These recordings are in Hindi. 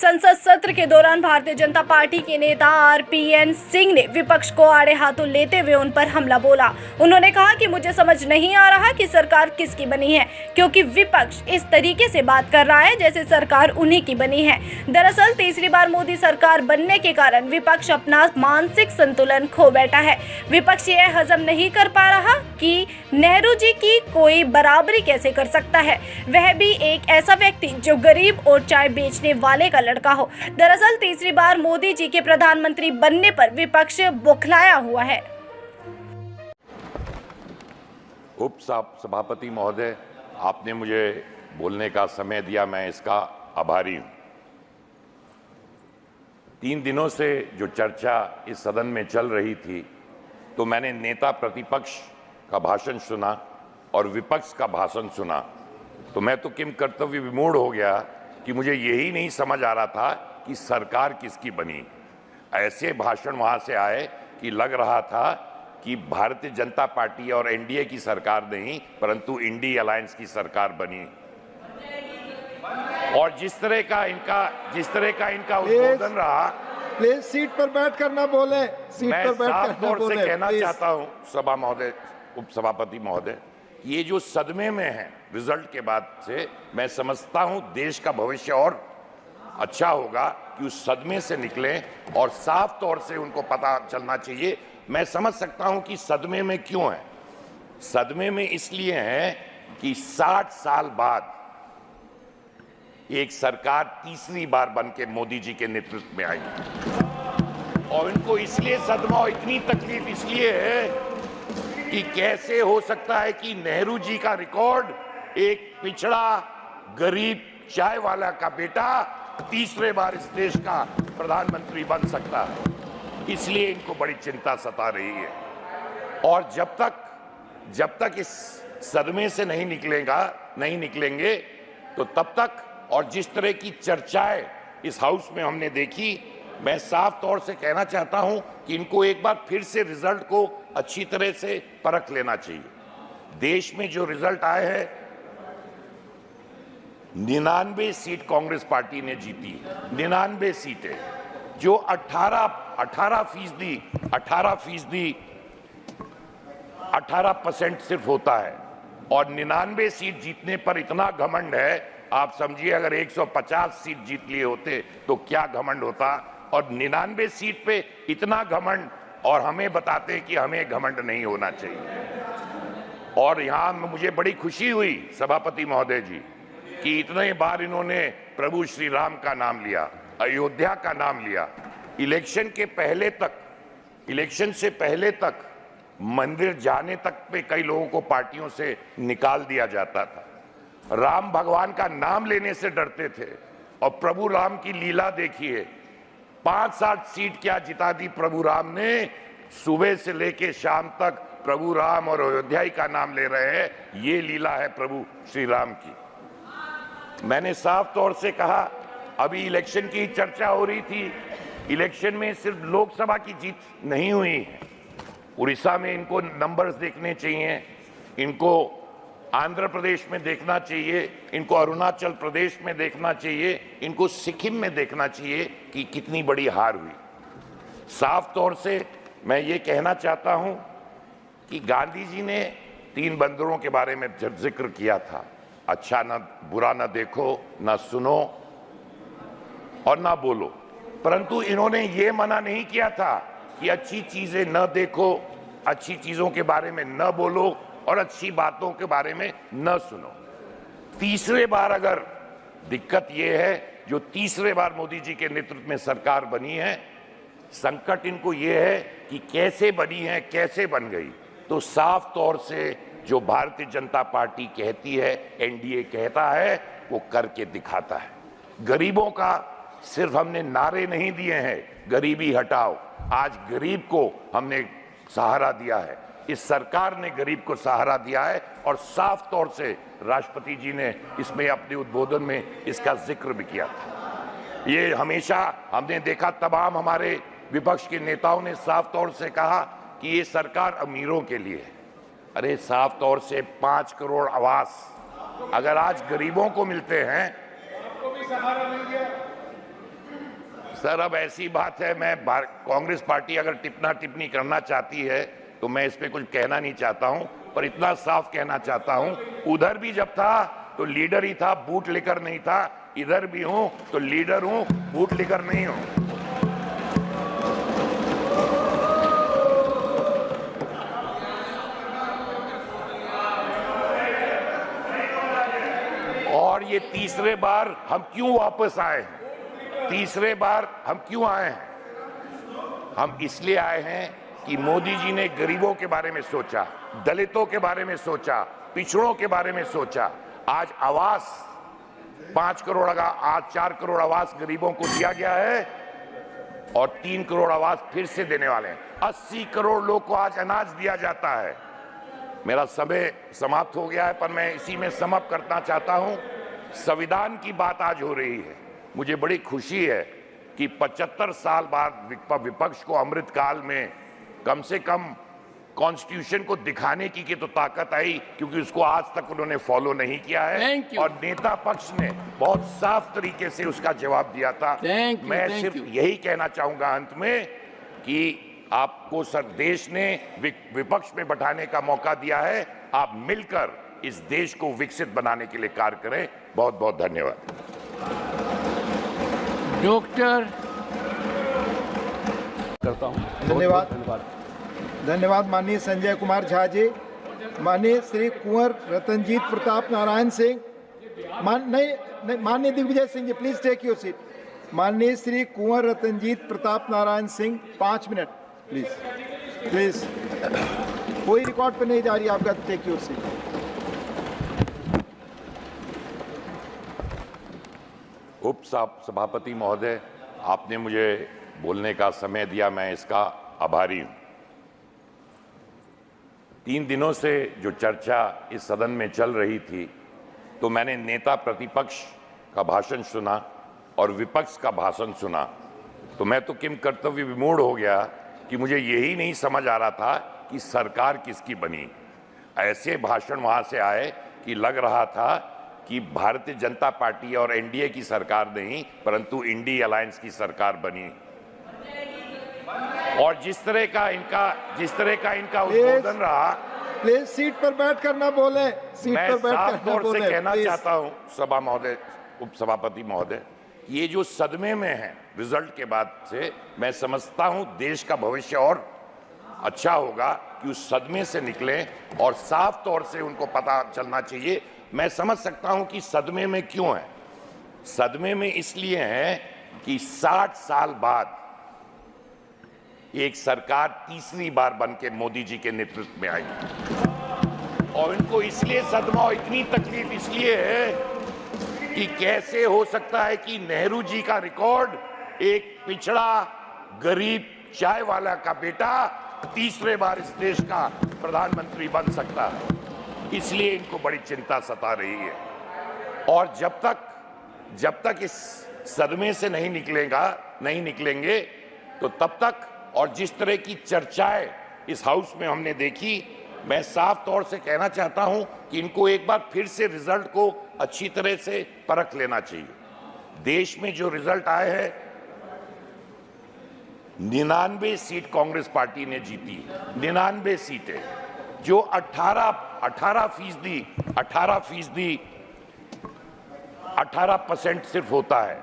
संसद सत्र के दौरान भारतीय जनता पार्टी के नेता आरपीएन सिंह ने विपक्ष को आड़े हाथों लेते हुए उन पर हमला बोला। उन्होंने कहा कि मुझे समझ नहीं आ रहा कि सरकार किसकी बनी है, क्योंकि विपक्ष इस तरीके से बात कर रहा है जैसे सरकार उन्हीं की बनी है। दरअसल तीसरी बार मोदी सरकार बनने के कारण विपक्ष अपना मानसिक संतुलन खो बैठा है। विपक्ष यह हजम नहीं कर पा रहा कि नेहरू जी की कोई बराबरी कैसे कर सकता है, वह भी एक ऐसा व्यक्ति जो गरीब और चाय बेचने वाले का लड़का हो। दरअसल तीसरी बार मोदी जी के प्रधानमंत्री बनने पर विपक्ष बौखलाया हुआ है। उप सभापति महोदय, आपने मुझे बोलने का समय दिया, मैं इसका आभारी हूं। 3 दिनों से जो चर्चा इस सदन में चल रही थी, तो मैंने नेता प्रतिपक्ष का भाषण सुना और विपक्ष का भाषण सुना, तो मैं तो किम कर्तव्य विमूढ़ हो गया कि मुझे यही नहीं समझ आ रहा था कि सरकार किसकी बनी। ऐसे भाषण वहां से आए कि लग रहा था कि भारतीय जनता पार्टी और एनडीए की सरकार नहीं, परंतु इंडी अलायंस की सरकार बनी। और जिस तरह का इनका उद्बोधन रहा, प्लीज सीट पर बैठ कर ना बोले, सीट मैं पर बैठ साफ कर तौर से कहना प्लीज। चाहता हूं सभा महोदय, उप सभापति महोदय, ये जो सदमे में है रिजल्ट के बाद से, मैं समझता हूं देश का भविष्य और अच्छा होगा कि उस सदमे से निकलें और साफ तौर से उनको पता चलना चाहिए। मैं समझ सकता हूं कि सदमे में क्यों है। सदमे में इसलिए है कि 60 साल बाद एक सरकार तीसरी बार बन के मोदी जी के नेतृत्व में आई, और इनको इसलिए सदमा और इतनी तकलीफ इसलिए है कि कैसे हो सकता है कि नेहरू जी का रिकॉर्ड एक पिछड़ा गरीब चाय वाला का बेटा तीसरे बार इस देश का प्रधानमंत्री बन सकता है। इसलिए इनको बड़ी चिंता सता रही है, और जब तक इस सदमे से नहीं निकलेंगे तो तब तक, और जिस तरह की चर्चाएं इस हाउस में हमने देखी, मैं साफ तौर से कहना चाहता हूं कि इनको एक बार फिर से रिजल्ट को अच्छी तरह से परख लेना चाहिए। देश में जो रिजल्ट आए हैं, 99 सीट कांग्रेस पार्टी ने जीती, 99 सीटें, जो 18% सिर्फ होता है, और 99 सीट जीतने पर इतना घमंड है। आप समझिए अगर 150 सीट जीत लिए होते तो क्या घमंड होता, और 99 सीट पे इतना घमंड, और हमें बताते कि हमें घमंड नहीं होना चाहिए। और यहां मुझे बड़ी खुशी हुई सभापति महोदय जी कि इतने बार इन्होंने प्रभु श्री राम का नाम लिया, अयोध्या का नाम लिया। इलेक्शन से पहले तक मंदिर जाने तक पे कई लोगों को पार्टियों से निकाल दिया जाता था, राम भगवान का नाम लेने से डरते थे। और प्रभु राम की लीला देखिए, 5-7 सीट क्या जिता दी प्रभु राम ने। सुबह से लेके शाम तक प्रभु राम और अयोध्या का नाम ले रहे हैं, ये लीला है प्रभु श्री राम की। मैंने साफ तौर से कहा, अभी इलेक्शन की चर्चा हो रही थी, इलेक्शन में सिर्फ लोकसभा की जीत नहीं हुई है। उड़ीसा में इनको नंबर्स देखने चाहिए, इनको आंध्र प्रदेश में देखना चाहिए, इनको अरुणाचल प्रदेश में देखना चाहिए, इनको सिक्किम में देखना चाहिए कि कितनी बड़ी हार हुई। साफ तौर से मैं ये कहना चाहता हूं कि गांधी जी ने 3 बंदरों के बारे में जब जिक्र किया था, अच्छा ना बुरा ना देखो, ना सुनो और ना बोलो, परंतु इन्होंने ये मना नहीं किया था कि अच्छी चीजें न देखो, अच्छी चीजों के बारे में न बोलो और अच्छी बातों के बारे में न सुनो। तीसरे बार अगर दिक्कत यह है, जो तीसरे बार मोदी जी के नेतृत्व में सरकार बनी है, संकट इनको यह है कि कैसे बनी है, कैसे बन गई। तो साफ तौर से जो भारतीय जनता पार्टी कहती है, एनडीए कहता है, वो करके दिखाता है। गरीबों का सिर्फ हमने नारे नहीं दिए हैं, गरीबी हटाओ, आज गरीब को हमने सहारा दिया है, इस सरकार ने गरीब को सहारा दिया है, और साफ तौर से राष्ट्रपति जी ने इसमें अपने उद्बोधन में इसका जिक्र भी किया था। ये हमेशा हमने देखा, तमाम हमारे विपक्ष के नेताओं ने साफ तौर से कहा कि ये सरकार अमीरों के लिए है। अरे साफ तौर से 5 करोड़ आवास अगर आज गरीबों को मिलते हैं, सर अब ऐसी बात है, मैं कांग्रेस पार्टी अगर टिप्पणी करना चाहती है तो मैं इस पे कुछ कहना नहीं चाहता हूं, पर इतना साफ कहना चाहता हूं, उधर भी जब था तो लीडर ही था, बूट लेकर नहीं था। इधर भी हूं तो लीडर हूं, बूट लेकर नहीं हूं। और ये तीसरे बार हम क्यों वापस आए हैं? तीसरे बार हम क्यों आए हैं? हम इसलिए आए हैं कि मोदी जी ने गरीबों के बारे में सोचा, दलितों के बारे में सोचा, पिछड़ों के बारे में सोचा। आज आवास 5 करोड़ का, आज 4 करोड़ आवास गरीबों को दिया गया है और 3 करोड़ आवास फिर से देने वाले हैं। 80 करोड़ लोग को आज अनाज दिया जाता है। मेरा समय समाप्त हो गया है, पर मैं इसी में समाप्त करना चाहता हूं। संविधान की बात आज हो रही है। मुझे बड़ी खुशी है कि 75 साल बाद विपक्ष को अमृतकाल में कम से कम कॉन्स्टिट्यूशन को दिखाने की तो ताकत आई, क्योंकि उसको आज तक उन्होंने फॉलो नहीं किया है और नेता पक्ष ने बहुत साफ तरीके से उसका जवाब दिया था। मैं सिर्फ यही कहना चाहूंगा अंत में कि आपको सर देश ने विपक्ष में बैठाने का मौका दिया है। आप मिलकर इस देश को विकसित बनाने के लिए कार्य करें। बहुत बहुत धन्यवाद। डॉक्टर करता हूं। धन्यवाद। धन्यवाद माननीय संजय कुमार झा जी। माननीय श्री कुंवर रतनजीत प्रताप नारायण सिंह, माननीय Digvijay Singh ji please take your seat. माननीय श्री कुंवर रतनजीत प्रताप नारायण सिंह 5 मिनट प्लीज। कोई रिकॉर्ड पे नहीं जा रही आपका, टेक योर सीट। उप सभापति महोदय, आपने मुझे बोलने का समय दिया, मैं इसका आभारी हूं। 3 दिनों से जो चर्चा इस सदन में चल रही थी, तो मैंने नेता प्रतिपक्ष का भाषण सुना और विपक्ष का भाषण सुना, तो मैं तो किम कर्तव्य विमूढ़ हो गया कि मुझे यही नहीं समझ आ रहा था कि सरकार किसकी बनी। ऐसे भाषण वहां से आए कि लग रहा था कि भारतीय जनता पार्टी और एनडीए की सरकार नहीं, परंतु इंडी अलायंस की सरकार बनी। और जिस तरह का इनका उद्बोधन रहा, प्लीज सीट पर बैठ कर ना बोले, सीट मैं पर बैठ साफ कर ना तौर से बोले, कहना प्लीज। चाहता हूं सभा महोदय, उप सभापति महोदय, ये जो सदमे में है रिजल्ट के बाद से, मैं समझता हूं देश का भविष्य और अच्छा होगा कि उस सदमे से निकले और साफ तौर से उनको पता चलना चाहिए। मैं समझ सकता हूं कि सदमे में क्यों है। सदमे में इसलिए है कि 60 साल बाद एक सरकार तीसरी बार बन के मोदी जी के नेतृत्व में आई और इनको इसलिए सदमा और इतनी तकलीफ इसलिए है कि कैसे हो सकता है कि नेहरू जी का रिकॉर्ड, एक पिछड़ा गरीब चाय वाला का बेटा तीसरे बार इस देश का प्रधानमंत्री बन सकता है। इसलिए इनको बड़ी चिंता सता रही है। और जब तक इस सदमे से नहीं निकलेंगे तो तब तक, और जिस तरह की चर्चाएं इस हाउस में हमने देखी, मैं साफ तौर से कहना चाहता हूं कि इनको एक बार फिर से रिजल्ट को अच्छी तरह से परख लेना चाहिए। देश में जो रिजल्ट आए हैं, 99 सीट कांग्रेस पार्टी ने जीती, 99 सीटें, जो 18% सिर्फ होता है।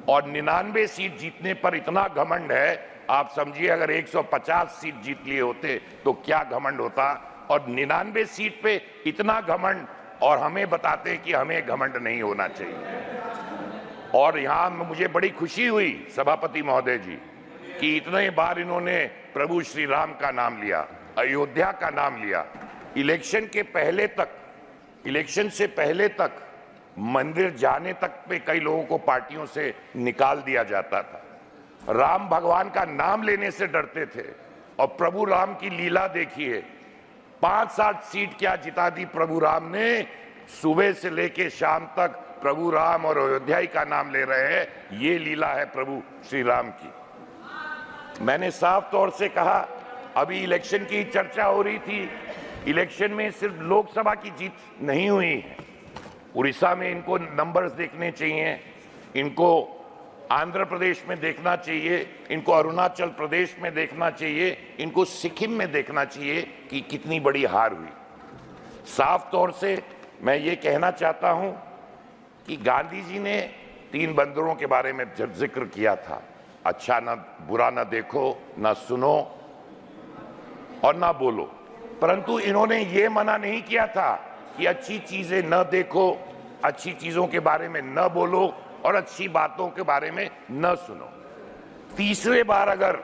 और 99 सीट जीतने पर इतना घमंड है, आप समझिए अगर 150 सीट जीत लिए होते तो क्या घमंड होता। और 99 सीट पे इतना घमंड, और हमें बताते कि हमें घमंड नहीं होना चाहिए। और यहां मुझे बड़ी खुशी हुई सभापति महोदय जी कि इतने बार इन्होंने प्रभु श्री राम का नाम लिया, अयोध्या का नाम लिया। इलेक्शन से पहले तक मंदिर जाने तक पे कई लोगों को पार्टियों से निकाल दिया जाता था। राम भगवान का नाम लेने से डरते थे। और प्रभु राम की लीला देखिए, 5-7 सीट क्या जिता दी प्रभु राम ने। सुबह से लेके शाम तक प्रभु राम और अयोध्या का नाम ले रहे हैं। ये लीला है प्रभु श्री राम की। मैंने साफ तौर से कहा, अभी इलेक्शन की चर्चा हो रही थी, इलेक्शन में सिर्फ लोकसभा की जीत नहीं हुई है। उड़ीसा में इनको नंबर्स देखने चाहिए, इनको आंध्र प्रदेश में देखना चाहिए, इनको अरुणाचल प्रदेश में देखना चाहिए, इनको सिक्किम में देखना चाहिए कि कितनी बड़ी हार हुई। साफ तौर से मैं ये कहना चाहता हूं कि गांधी जी ने 3 बंदरों के बारे में जिक्र किया था, अच्छा ना बुरा ना देखो, ना सुनो और ना बोलो, परंतु इन्होंने ये मना नहीं किया था कि अच्छी चीजें न देखो, अच्छी चीजों के बारे में न बोलो और अच्छी बातों के बारे में न सुनो। तीसरे बार अगर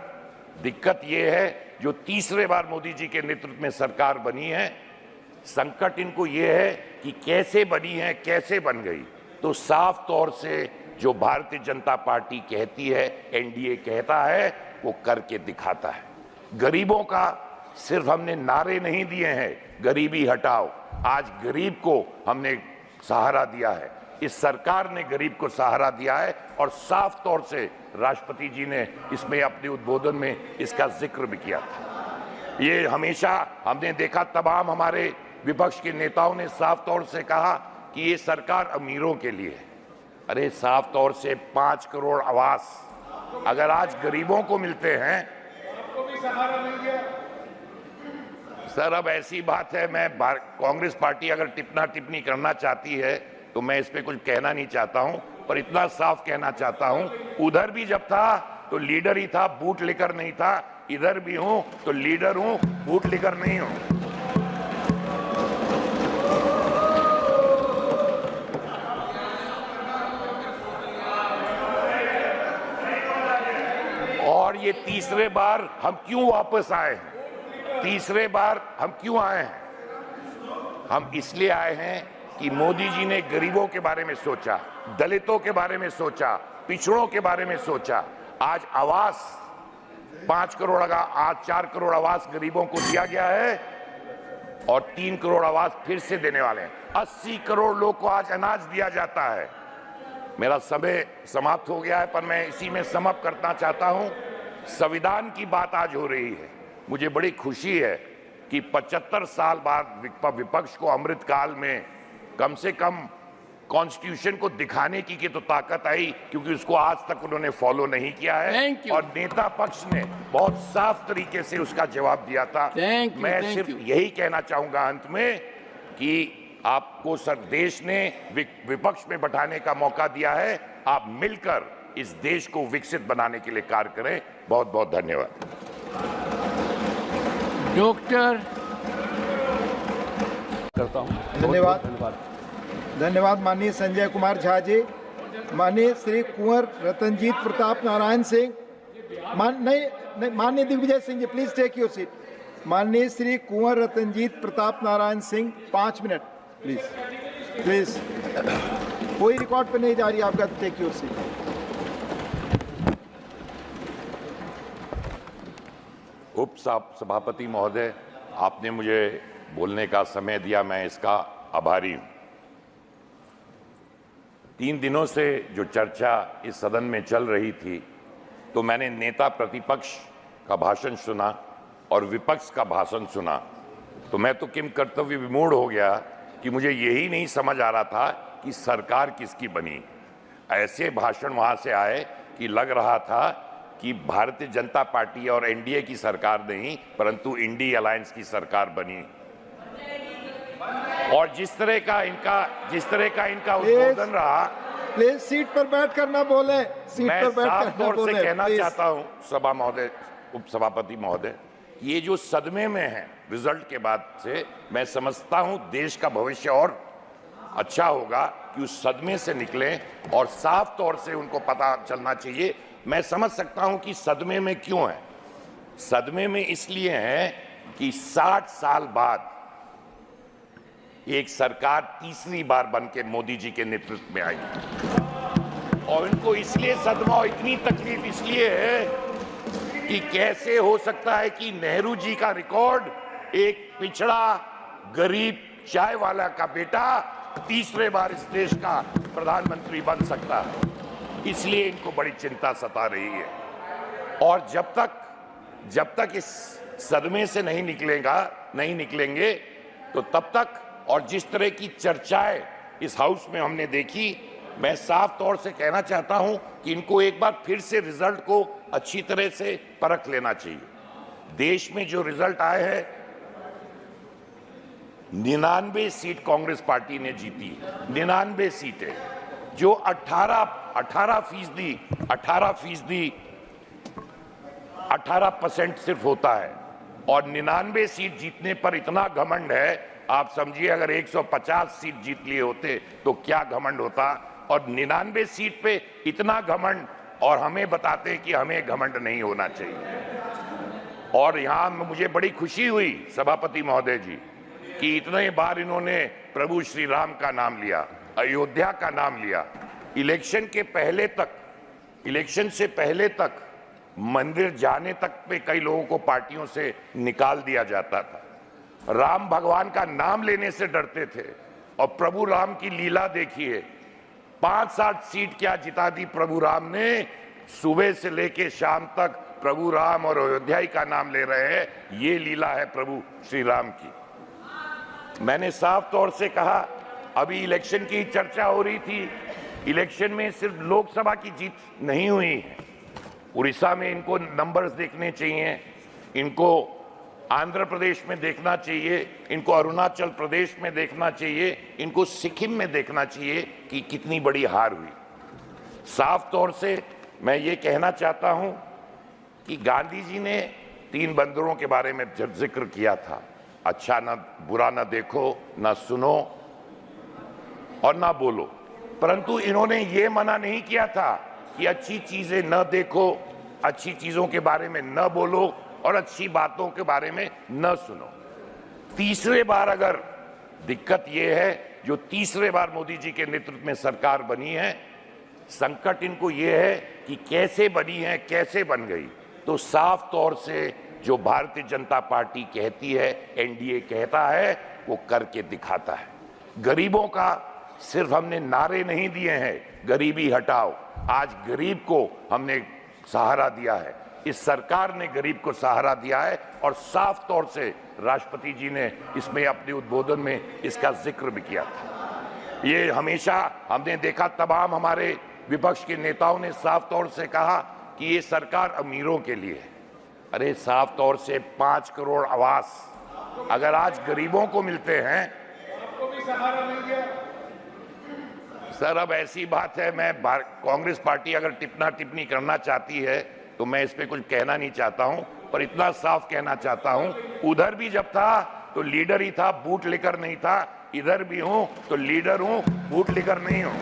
दिक्कत यह है, जो तीसरे बार मोदी जी के नेतृत्व में सरकार बनी है, संकट इनको यह है कि कैसे बनी है, कैसे बन गई। तो साफ तौर से जो भारतीय जनता पार्टी कहती है, एनडीए कहता है, वो करके दिखाता है। गरीबों का सिर्फ हमने नारे नहीं दिए हैं, गरीबी हटाओ, आज गरीब को हमने सहारा दिया है, इस सरकार ने गरीब को सहारा दिया है और साफ तौर से राष्ट्रपति जी ने इसमें अपने उद्बोधन में इसका जिक्र भी किया था। ये हमेशा हमने देखा, तमाम हमारे विपक्ष के नेताओं ने साफ तौर से कहा कि ये सरकार अमीरों के लिए है। अरे साफ तौर से 5 करोड़ आवास अगर आज गरीबों को मिलते हैं, सर अब ऐसी बात है, मैं कांग्रेस पार्टी अगर टिप्पणी करना चाहती है तो मैं इस पे कुछ कहना नहीं चाहता हूं, पर इतना साफ कहना चाहता हूं, उधर भी जब था तो लीडर ही था, बूट लेकर नहीं था, इधर भी हूं तो लीडर हूं, बूट लेकर नहीं हूं। और ये तीसरे बार हम क्यों वापस आए हैं? तीसरे बार हम क्यों आए हैं? हम इसलिए आए हैं कि मोदी जी ने गरीबों के बारे में सोचा, दलितों के बारे में सोचा, पिछड़ों के बारे में सोचा। आज आवास 5 करोड़ का, आज 4 करोड़ आवास गरीबों को दिया गया है और 3 करोड़ आवास फिर से देने वाले हैं। 80 करोड़ लोग को आज अनाज दिया जाता है। मेरा समय समाप्त हो गया है, पर मैं इसी में समाप्त करना चाहता हूं। संविधान की बात आज हो रही है, मुझे बड़ी खुशी है कि 75 साल बाद विपक्ष को अमृतकाल में कम से कम कॉन्स्टिट्यूशन को दिखाने की तो ताकत आई, क्योंकि उसको आज तक उन्होंने फॉलो नहीं किया है और नेता पक्ष ने बहुत साफ तरीके से उसका जवाब दिया था। मैं सिर्फ यही कहना चाहूंगा अंत में कि आपको सर देश ने विपक्ष में बैठाने का मौका दिया है, आप मिलकर इस देश को विकसित बनाने के लिए कार्य करें। बहुत बहुत धन्यवाद। डॉक्टर करता हूं। धन्यवाद माननीय संजय कुमार झा जी। माननीय श्री कुंवर रतनजीत प्रताप नारायण सिंह, माननीय Digvijay Singh ji, please take your seat. माननीय श्री कुंवर रतनजीत प्रताप नारायण सिंह, 5 मिनट प्लीज। कोई रिकॉर्ड पे नहीं जा रही, आपका टेक योर सीट। उप सभापति महोदय, आपने मुझे बोलने का समय दिया, मैं इसका आभारी हूं। 3 दिनों से जो चर्चा इस सदन में चल रही थी, तो मैंने नेता प्रतिपक्ष का भाषण सुना और विपक्ष का भाषण सुना, तो मैं तो किम कर्तव्य विमूढ़ हो गया कि मुझे यही नहीं समझ आ रहा था कि सरकार किसकी बनी। ऐसे भाषण वहां से आए कि लग रहा था कि भारतीय जनता पार्टी और एनडीए की सरकार नहीं, परंतु इंडी अलायंस की सरकार बनी। और जिस तरह का इनका उद्बोधन रहा, प्लीज सीट पर बैठ कर ना बोले, सीट पर बैठ कर ना बोले। से कहना चाहता हूं सभा महोदय, उप सभापति महोदय, ये जो सदमे में है रिजल्ट के बाद से, मैं समझता हूं देश का भविष्य और अच्छा होगा कि उस सदमे से निकलें और साफ तौर से उनको पता चलना चाहिए। मैं समझ सकता हूं कि सदमे में क्यों है। सदमे में इसलिए है कि 60 साल बाद एक सरकार तीसरी बार बन के मोदी जी के नेतृत्व में आई और इनको इसलिए सदमा और इतनी तकलीफ इसलिए है कि कैसे हो सकता है कि नेहरू जी का रिकॉर्ड, एक पिछड़ा गरीब चाय वाला का बेटा तीसरे बार इस देश का प्रधानमंत्री बन सकता है। इसलिए इनको बड़ी चिंता सता रही है और जब तक इस सदमे से नहीं निकलेंगे तो तब तक, और जिस तरह की चर्चाएं इस हाउस में हमने देखी, मैं साफ तौर से कहना चाहता हूं कि इनको एक बार फिर से रिजल्ट को अच्छी तरह से परख लेना चाहिए। देश में जो रिजल्ट आए हैं, 99 सीट कांग्रेस पार्टी ने जीती, 99 सीटें, जो 18% सिर्फ होता है। और 99 सीट जीतने पर इतना घमंड है, आप समझिए अगर 150 सीट जीत लिए होते तो क्या घमंड होता। और 99 सीट पे इतना घमंड, और हमें बताते कि हमें घमंड नहीं होना चाहिए। और यहां मुझे बड़ी खुशी हुई सभापति महोदय जी कि इतने बार इन्होंने प्रभु श्री राम का नाम लिया, अयोध्या का नाम लिया। इलेक्शन से पहले तक मंदिर जाने तक पे कई लोगों को पार्टियों से निकाल दिया जाता था। राम भगवान का नाम लेने से डरते थे। और प्रभु राम की लीला देखिए, 5-7 सीट क्या जिता दी प्रभु राम ने। सुबह से लेके शाम तक प्रभु राम और अयोध्या का नाम ले रहे हैं। ये लीला है प्रभु श्री राम की। मैंने साफ तौर से कहा, अभी इलेक्शन की चर्चा हो रही थी। इलेक्शन में सिर्फ लोकसभा की जीत नहीं हुई है। उड़ीसा में इनको नंबर्स देखने चाहिए, इनको आंध्र प्रदेश में देखना चाहिए, इनको अरुणाचल प्रदेश में देखना चाहिए, इनको सिक्किम में देखना चाहिए कि कितनी बड़ी हार हुई। साफ तौर से मैं ये कहना चाहता हूं कि गांधी जी ने 3 बंदरों के बारे में जिक्र किया था, अच्छा ना बुरा ना देखो, ना सुनो और ना बोलो। परंतु इन्होंने ये मना नहीं किया था कि अच्छी चीजें न देखो, अच्छी चीजों के बारे में न बोलो और अच्छी बातों के बारे में न सुनो। तीसरे बार अगर दिक्कत यह है, जो तीसरे बार मोदी जी के नेतृत्व में सरकार बनी है, संकट इनको यह है कि कैसे बनी है, कैसे बन गई। तो साफ तौर से जो भारतीय जनता पार्टी कहती है, एनडीए कहता है, वो करके दिखाता है। गरीबों का सिर्फ हमने नारे नहीं दिए हैं, गरीबी हटाओ। आज गरीब को हमने सहारा दिया है, इस सरकार ने गरीब को सहारा दिया है। और साफ तौर से राष्ट्रपति जी ने इसमें अपने उद्बोधन में इसका जिक्र भी किया था। ये हमेशा हमने देखा, तमाम हमारे विपक्ष के नेताओं ने साफ तौर से कहा कि ये सरकार अमीरों के लिए है। अरे साफ तौर से 5 करोड़ आवास अगर आज गरीबों को मिलते हैं, सर अब ऐसी बात है, मैं कांग्रेस पार्टी अगर टिप्पणी करना चाहती है तो मैं इस पे कुछ कहना नहीं चाहता हूं, पर इतना साफ कहना चाहता हूं, उधर भी जब था तो लीडर ही था, बूट लेकर नहीं था। इधर भी हूं तो लीडर हूं, बूट लेकर नहीं हूं।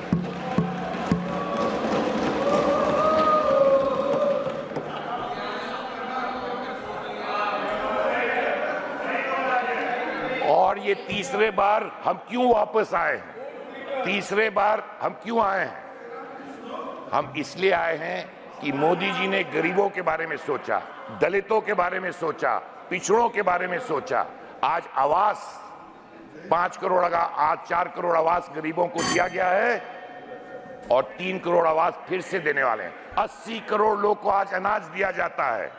और ये तीसरे बार हम क्यों वापस आए हैं? तीसरे बार हम क्यों आए हैं? हम इसलिए आए हैं कि मोदी जी ने गरीबों के बारे में सोचा, दलितों के बारे में सोचा, पिछड़ों के बारे में सोचा। आज आवास 5 करोड़ का, आज 4 करोड़ आवास गरीबों को दिया गया है और 3 करोड़ आवास फिर से देने वाले हैं। 80 करोड़ लोग को आज अनाज दिया जाता है।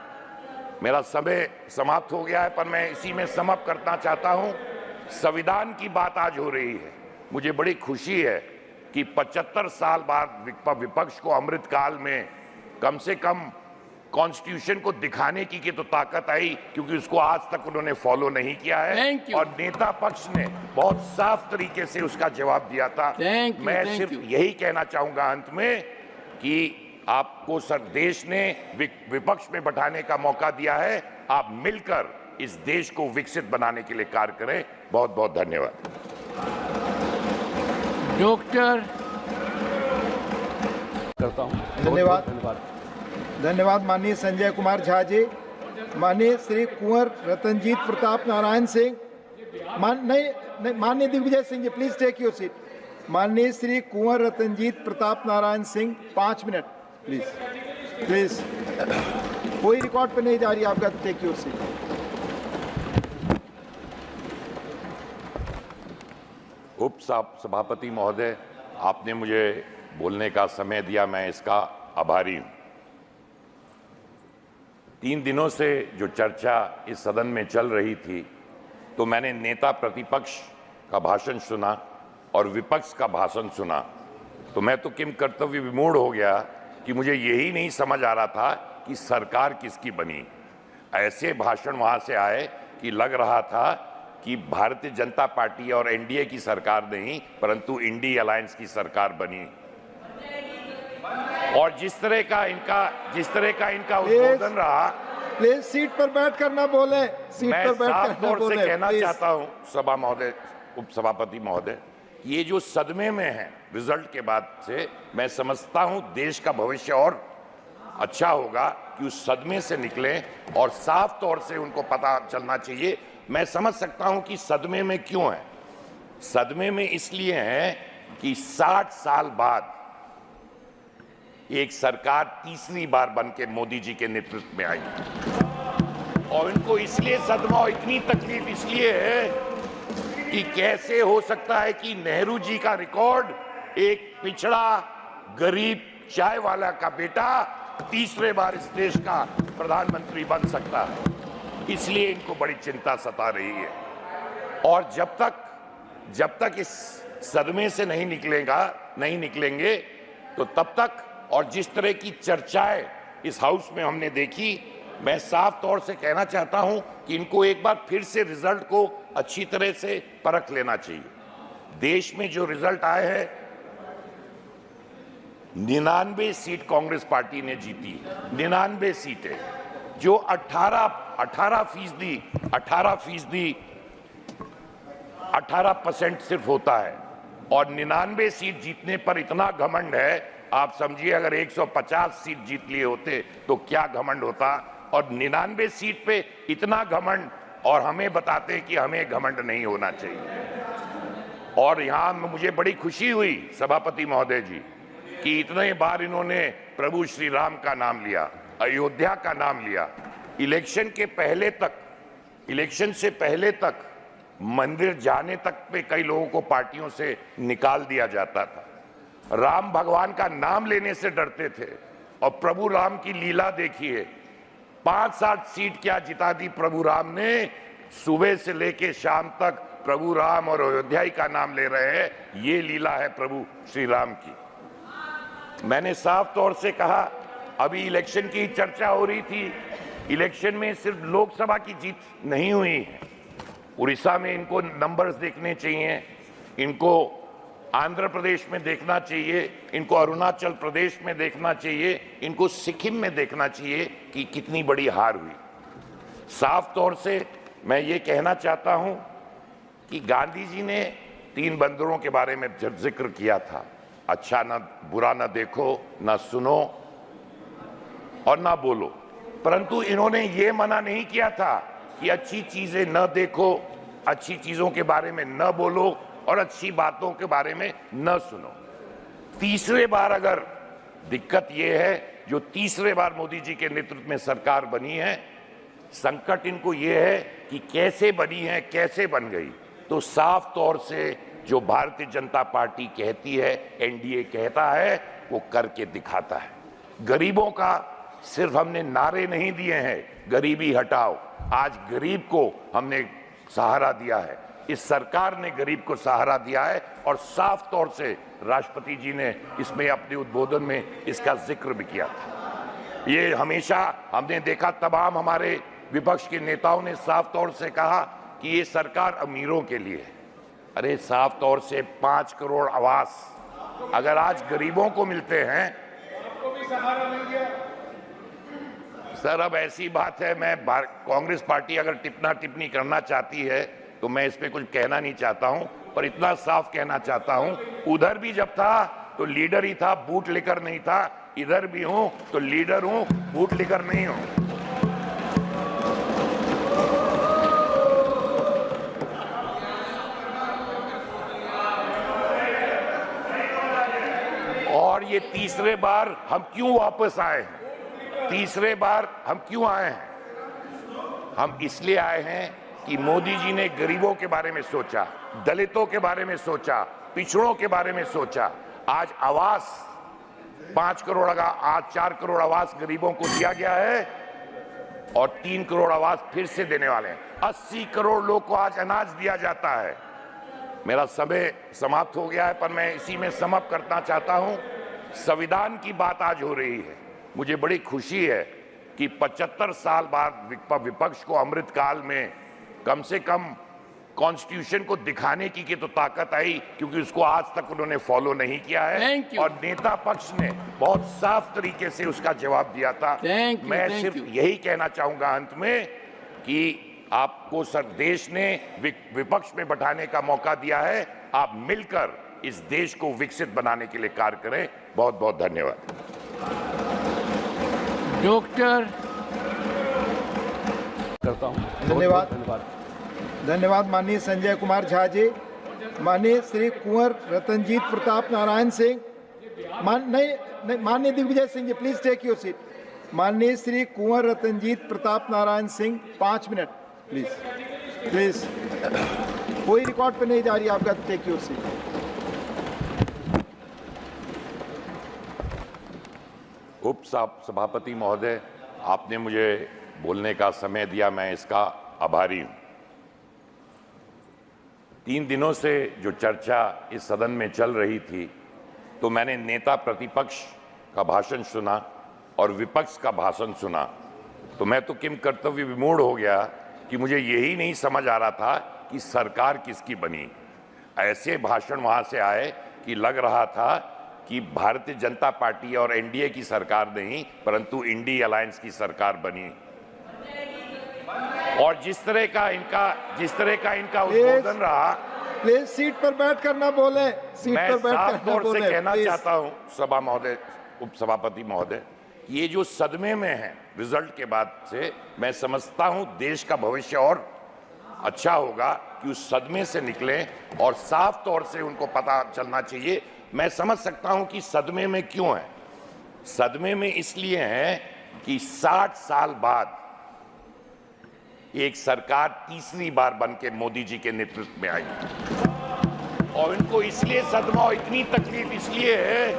मेरा समय समाप्त हो गया है, पर मैं इसी में समाप्त करना चाहता हूं। संविधान की बात आज हो रही है। मुझे बड़ी खुशी है कि 75 साल बाद विपक्ष को अमृतकाल में कम से कम कॉन्स्टिट्यूशन को दिखाने की तो ताकत आई, क्योंकि उसको आज तक उन्होंने फॉलो नहीं किया है। और नेता पक्ष ने बहुत साफ तरीके से उसका जवाब दिया था। मैं सिर्फ यही कहना चाहूंगा अंत में कि आपको सर देश ने विपक्ष में बैठाने का मौका दिया है, आप मिलकर इस देश को विकसित बनाने के लिए कार्य करें। बहुत बहुत धन्यवाद। डॉक्टर करता हूं। धन्यवाद माननीय संजय कुमार झा जी। माननीय श्री कुंवर रतनजीत प्रताप नारायण सिंह, माननीय Digvijay Singh ji, please take your seat. माननीय श्री कुंवर रतनजीत प्रताप नारायण सिंह, 5 मिनट प्लीज। कोई रिकॉर्ड पे नहीं जा रही आपका, टेक योर सीट। उप सभापति महोदय, आपने मुझे बोलने का समय दिया, मैं इसका आभारी हूं। 3 दिनों से जो चर्चा इस सदन में चल रही थी, तो मैंने नेता प्रतिपक्ष का भाषण सुना और विपक्ष का भाषण सुना। तो मैं तो किम कर्तव्य विमूढ़ हो गया कि मुझे यही नहीं समझ आ रहा था कि सरकार किसकी बनी। ऐसे भाषण वहां से आए कि लग रहा था कि भारतीय जनता पार्टी और एनडीए की सरकार नहीं परंतु इंडी अलायंस की सरकार बनी। और जिस तरह का इनका उद्बोधन रहा, प्लीज सीट पर बैठ कर ना बोले, सीट मैं पर बैठ साफ कर ना तौर से बोले कहना प्लीज। चाहता हूं सभा महोदय, उपसभापति महोदय, ये जो सदमे में है रिजल्ट के बाद से, मैं समझता हूं देश का भविष्य और अच्छा होगा कि उस सदमे से निकले और साफ तौर से उनको पता चलना चाहिए। मैं समझ सकता हूं कि सदमे में क्यों है। सदमे में इसलिए है कि 60 साल बाद एक सरकार तीसरी बार बन के मोदी जी के नेतृत्व में आई और इनको इसलिए सदमा और इतनी तकलीफ इसलिए है कि कैसे हो सकता है कि नेहरू जी का रिकॉर्ड एक पिछड़ा गरीब चाय वाला का बेटा तीसरे बार इस देश का प्रधानमंत्री बन सकता है। इसलिए इनको बड़ी चिंता सता रही है और जब तक इस सदमे से नहीं निकलेंगे तो तब तक, और जिस तरह की चर्चाएं इस हाउस में हमने देखी, मैं साफ तौर से कहना चाहता हूं कि इनको एक बार फिर से रिजल्ट को अच्छी तरह से परख लेना चाहिए। देश में जो रिजल्ट आए हैं, 99 सीट कांग्रेस पार्टी ने जीती, 99 सीटें, जो 18% सिर्फ होता है। और 99 सीट जीतने पर इतना घमंड है, आप समझिए अगर 150 सीट जीत लिए होते तो क्या घमंड होता। और 99 सीट पे इतना घमंड, और हमें बताते कि हमें घमंड नहीं होना चाहिए। और यहां मुझे बड़ी खुशी हुई सभापति महोदय जी कि इतने बार इन्होंने प्रभु श्री राम का नाम लिया, अयोध्या का नाम लिया। इलेक्शन से पहले तक मंदिर जाने तक पे कई लोगों को पार्टियों से निकाल दिया जाता था, राम भगवान का नाम लेने से डरते थे। और प्रभु राम की लीला देखिए, 5-7 सीट क्या जिता दी प्रभु राम ने। सुबह से लेके शाम तक प्रभु राम और अयोध्या का नाम ले रहे हैं। ये लीला है प्रभु श्री राम की। मैंने साफ तौर से कहा, अभी इलेक्शन की चर्चा हो रही थी, इलेक्शन में सिर्फ लोकसभा की जीत नहीं हुई है। उड़ीसा में इनको नंबर्स देखने चाहिए, इनको आंध्र प्रदेश में देखना चाहिए, इनको अरुणाचल प्रदेश में देखना चाहिए, इनको सिक्किम में देखना चाहिए कि कितनी बड़ी हार हुई। साफ तौर से मैं ये कहना चाहता हूं कि गांधी जी ने 3 बंदरों के बारे में जब जिक्र किया था, अच्छा ना बुरा ना देखो, ना सुनो और ना बोलो, परंतु इन्होंने ये मना नहीं किया था कि अच्छी चीजें न देखो, अच्छी चीजों के बारे में न बोलो और अच्छी बातों के बारे में न सुनो। तीसरे बार अगर दिक्कत यह है, जो तीसरे बार मोदी जी के नेतृत्व में सरकार बनी है, संकट इनको यह है कि कैसे बनी है, कैसे बन गई। तो साफ तौर से जो भारतीय जनता पार्टी कहती है, एनडीए कहता है, वो करके दिखाता है। गरीबों का सिर्फ हमने नारे नहीं दिए हैं, गरीबी हटाओ, आज गरीब को हमने सहारा दिया है, इस सरकार ने गरीब को सहारा दिया है। और साफ तौर से राष्ट्रपति जी ने इसमें अपने उद्बोधन में इसका जिक्र भी किया था। ये हमेशा हमने देखा, तमाम हमारे विपक्ष के नेताओं ने साफ तौर से कहा कि ये सरकार अमीरों के लिए है। अरे साफ तौर से 5 करोड़ आवास अगर आज गरीबों को मिलते हैं, सर अब ऐसी बात है, मैं कांग्रेस पार्टी अगर टिप्पणी करना चाहती है तो मैं इस पे कुछ कहना नहीं चाहता हूं, पर इतना साफ कहना चाहता हूं, उधर भी जब था तो लीडर ही था, बूट लेकर नहीं था, इधर भी हूं तो लीडर हूं, बूट लेकर नहीं हूं। और ये तीसरे बार हम क्यों वापस आए हैं? तीसरे बार हम क्यों आए हैं? हम इसलिए आए हैं कि मोदी जी ने गरीबों के बारे में सोचा, दलितों के बारे में सोचा, पिछड़ों के बारे में सोचा। आज आवास 5 करोड़ का, आज 4 करोड़ आवास गरीबों को दिया गया है और 3 करोड़ आवास फिर से देने वाले हैं। 80 करोड़ लोग को आज अनाज दिया जाता है। मेरा समय समाप्त हो गया है, पर मैं इसी में समाप्त करना चाहता हूं। संविधान की बात आज हो रही है। मुझे बड़ी खुशी है कि 75 साल बाद विपक्ष को अमृतकाल में कम से कम कॉन्स्टिट्यूशन को दिखाने की तो ताकत आई, क्योंकि उसको आज तक उन्होंने फॉलो नहीं किया है और नेता पक्ष ने बहुत साफ तरीके से उसका जवाब दिया था। मैं सिर्फ यही कहना चाहूंगा अंत में कि आपको देश ने विपक्ष में बैठाने का मौका दिया है। आप मिलकर इस देश को विकसित बनाने के लिए कार्य करें। बहुत बहुत धन्यवाद। डॉक्टर करता हूं। धन्यवाद। धन्यवाद माननीय संजय कुमार झा जी। माननीय श्री कुंवर रतनजीत प्रताप नारायण सिंह, माननीय Digvijay Singh ji, please take your seat. माननीय श्री कुंवर रतनजीत प्रताप नारायण सिंह, 5 मिनट प्लीज। कोई रिकॉर्ड पे नहीं जा रही, आपका टेक योर सीट। उप सभापति महोदय, आपने मुझे बोलने का समय दिया, मैं इसका आभारी हूं। 3 दिनों से जो चर्चा इस सदन में चल रही थी, तो मैंने नेता प्रतिपक्ष का भाषण सुना और विपक्ष का भाषण सुना, तो मैं तो किम कर्तव्य विमूढ़ हो गया कि मुझे यही नहीं समझ आ रहा था कि सरकार किसकी बनी। ऐसे भाषण वहां से आए कि लग रहा था कि भारतीय जनता पार्टी और एनडीए की सरकार नहीं, परंतु इंडी अलायंस की सरकार बनी। और जिस तरह का इनका उद्बोधन रहा, प्लीज सीट पर बैठ कर ना बोले, सीट मैं पर बैठ साफ कर ना तौर से बोले। कहना चाहता हूं सभा महोदय, उप सभापति महोदय, ये जो सदमे में है रिजल्ट के बाद से, मैं समझता हूं देश का भविष्य और अच्छा होगा कि उस सदमे से निकले और साफ तौर से उनको पता चलना चाहिए। मैं समझ सकता हूं कि सदमे में क्यों है। सदमे में इसलिए है कि 60 साल बाद एक सरकार तीसरी बार बनके मोदी जी के नेतृत्व में आई, और इनको इसलिए सदमा और इतनी तकलीफ इसलिए है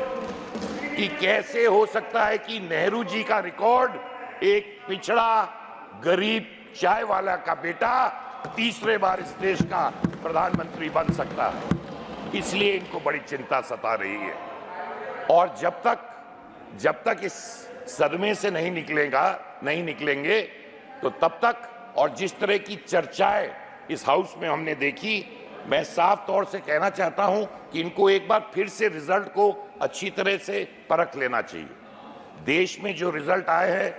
कि कैसे हो सकता है कि नेहरू जी का रिकॉर्ड एक पिछड़ा गरीब चाय वाला का बेटा तीसरे बार इस देश का प्रधानमंत्री बन सकता है। इसलिए इनको बड़ी चिंता सता रही है। और जब तक इस सदमे से नहीं निकलेंगे तो तब तक, और जिस तरह की चर्चाएं इस हाउस में हमने देखी, मैं साफ तौर से कहना चाहता हूं कि इनको एक बार फिर से रिजल्ट को अच्छी तरह से परख लेना चाहिए। देश में जो रिजल्ट आए हैं,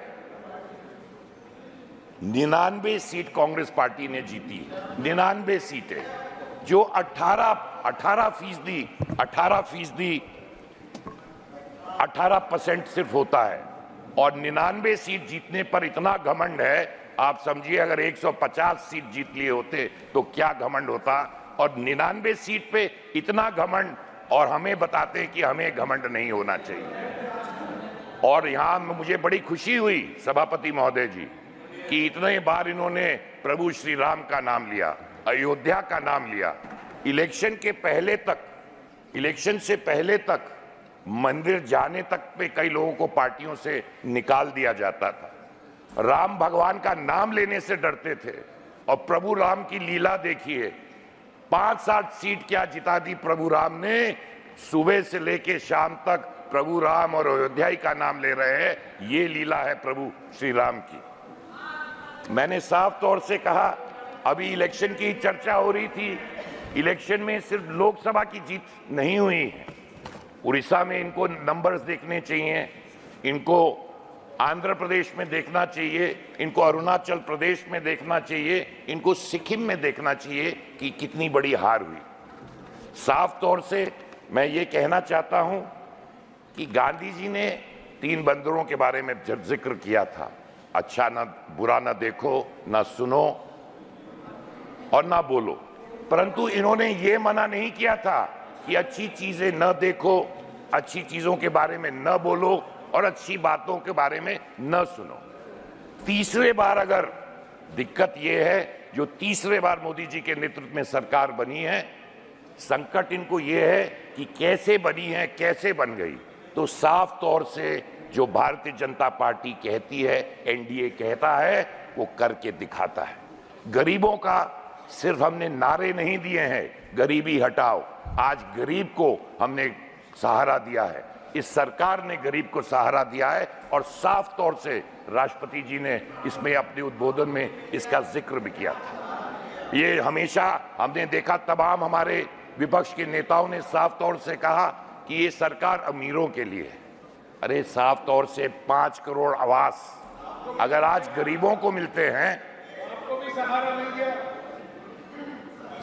99 सीट कांग्रेस पार्टी ने जीती, 99 सीटें, जो 18% सिर्फ होता है। और 99 सीट जीतने पर इतना घमंड है, आप समझिए अगर 150 सीट जीत लिए होते तो क्या घमंड होता। और 99 सीट पे इतना घमंड, और हमें बताते कि हमें घमंड नहीं होना चाहिए। और यहां मुझे बड़ी खुशी हुई सभापति महोदय जी कि इतने बार इन्होंने प्रभु श्री राम का नाम लिया, अयोध्या का नाम लिया। इलेक्शन से पहले तक मंदिर जाने तक पे कई लोगों को पार्टियों से निकाल दिया जाता था। राम भगवान का नाम लेने से डरते थे। और प्रभु राम की लीला देखिए, 5-7 सीट क्या जिता दी प्रभु राम ने। सुबह से लेके शाम तक प्रभु राम और अयोध्या का नाम ले रहे हैं। ये लीला है प्रभु श्री राम की। मैंने साफ तौर से कहा, अभी इलेक्शन की चर्चा हो रही थी, इलेक्शन में सिर्फ लोकसभा की जीत नहीं हुई है। उड़ीसा में इनको नंबर्स देखने चाहिए, इनको आंध्र प्रदेश में देखना चाहिए, इनको अरुणाचल प्रदेश में देखना चाहिए, इनको सिक्किम में देखना चाहिए कि कितनी बड़ी हार हुई। साफ तौर से मैं ये कहना चाहता हूं कि गांधी जी ने 3 बंदरों के बारे में जिक्र किया था, अच्छा ना बुरा ना देखो, ना सुनो और ना बोलो। परंतु इन्होंने ये मना नहीं किया था कि अच्छी चीजें न देखो, अच्छी चीजों के बारे में न बोलो और अच्छी बातों के बारे में न सुनो। तीसरे बार अगर दिक्कत यह है, जो तीसरे बार मोदी जी के नेतृत्व में सरकार बनी है, संकट इनको यह है कि कैसे बनी है, कैसे बन गई। तो साफ तौर से जो भारतीय जनता पार्टी कहती है, एनडीए कहता है, वो करके दिखाता है। गरीबों का सिर्फ हमने नारे नहीं दिए हैं गरीबी हटाओ, आज गरीब को हमने सहारा दिया है। इस सरकार ने गरीब को सहारा दिया है और साफ तौर से राष्ट्रपति जी ने इसमें अपने उद्बोधन में इसका जिक्र भी किया था। ये हमेशा हमने देखा, तमाम हमारे विपक्ष के नेताओं ने साफ तौर से कहा कि ये सरकार अमीरों के लिए है। अरे साफ तौर से 5 करोड़ आवास अगर आज गरीबों को मिलते हैं,